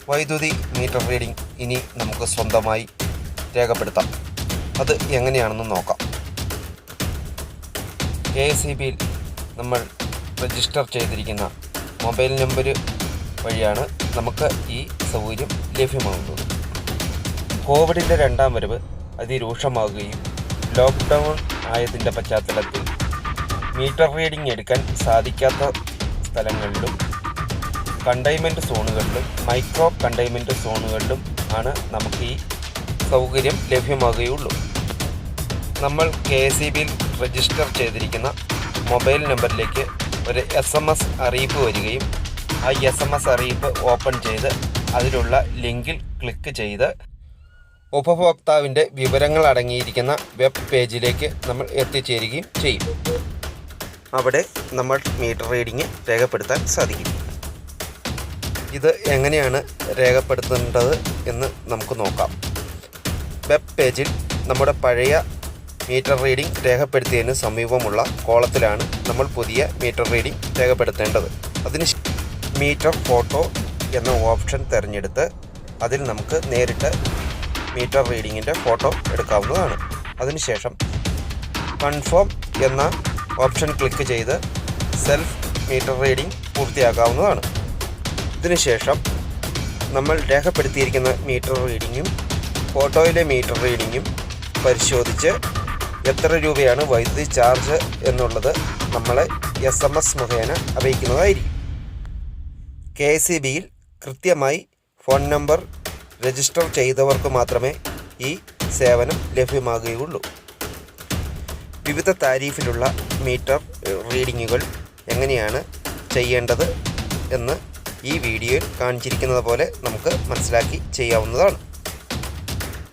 വൈദ്യുതി meter reading ഇനി നമുക്ക് സ്വന്തമായി രേഖപ്പെടുത്താം. അത് എങ്ങനെയാണെന്ന് നോക്കാം. KSEBയിൽ നമ്മൾ രജിസ്റ്റർ ചെയ്തിരിക്കുന്ന മൊബൈൽ നമ്പർ വഴിയാണ് നമുക്ക് ഈ സൗകര്യം ലഭ്യമാകുന്നത്. കോവിഡിൻ്റെ രണ്ടാം വരവ് അതിരൂക്ഷമാകുകയും ലോക്ക്ഡൗൺ ആയതിൻ്റെ പശ്ചാത്തലത്തിൽ മീറ്റർ റീഡിംഗ് എടുക്കാൻ സാധിക്കാത്ത സ്ഥലങ്ങളിലും കണ്ടെയ്ൻമെൻറ്റ് സോണുകളിലും മൈക്രോ കണ്ടെയ്ൻമെൻറ്റ് സോണുകളിലും ആണ് നമുക്ക് ഈ സൗകര്യം ലഭ്യമാകുകയുള്ളൂ. നമ്മൾ KSEBയിൽ രജിസ്റ്റർ ചെയ്തിരിക്കുന്ന മൊബൈൽ നമ്പറിലേക്ക് ഒരു SMS അറിയിപ്പ് വരികയും ആ SMS അറിയിപ്പ് ഓപ്പൺ ചെയ്ത് അതിലുള്ള ലിങ്കിൽ ക്ലിക്ക് ചെയ്ത് ഉപഭോക്താവിൻ്റെ വിവരങ്ങൾ അടങ്ങിയിരിക്കുന്ന വെബ് പേജിലേക്ക് നമ്മൾ എത്തിച്ചേരുകയും ചെയ്യും. അവിടെ നമ്മൾ മീറ്റർ റീഡിംഗ് രേഖപ്പെടുത്താൻ സാധിക്കും. ഇത് എങ്ങനെയാണ് രേഖപ്പെടുത്തേണ്ടത് എന്ന് നമുക്ക് നോക്കാം. വെബ് പേജിൽ നമ്മുടെ പഴയ മീറ്റർ റീഡിംഗ് രേഖപ്പെടുത്തിയതിന് സമീപമുള്ള കോളത്തിലാണ് നമ്മൾ പുതിയ മീറ്റർ റീഡിംഗ് രേഖപ്പെടുത്തേണ്ടത്. അതിന് മീറ്റർ ഫോട്ടോ എന്ന ഓപ്ഷൻ തിരഞ്ഞെടുത്ത് അതിൽ നമുക്ക് നേരിട്ട് മീറ്റർ റീഡിങ്ങിൻ്റെ ഫോട്ടോ എടുക്കാവുന്നതാണ്. അതിനുശേഷം കൺഫേം എന്ന ഓപ്ഷൻ ക്ലിക്ക് ചെയ്ത് സെൽഫ് മീറ്റർ റീഡിംഗ് പൂർത്തിയാക്കാവുന്നതാണ്. ഇതിനുശേഷം നമ്മൾ രേഖപ്പെടുത്തിയിരിക്കുന്ന മീറ്റർ റീഡിങ്ങും ഫോട്ടോയിലെ മീറ്റർ റീഡിങ്ങും പരിശോധിച്ച് എത്ര രൂപയാണ് വൈദ്യുതി ചാർജ് എന്നുള്ളത് നമ്മളെ SMS മുഖേന അറിയിക്കുന്നതായിരിക്കും. KSEBയിൽ കൃത്യമായി ഫോൺ നമ്പർ രജിസ്റ്റർ ചെയ്തവർക്ക് മാത്രമേ ഈ സേവനം ലഭ്യമാകുകയുള്ളൂ. വിവിധ താരീഫിലുള്ള മീറ്റർ റീഡിങ്ങുകൾ എങ്ങനെയാണ് ചെയ്യേണ്ടത് എന്ന് ഈ വീഡിയോയിൽ കാണിച്ചിരിക്കുന്നത് പോലെ നമുക്ക് മനസ്സിലാക്കി ചെയ്യാവുന്നതാണ്.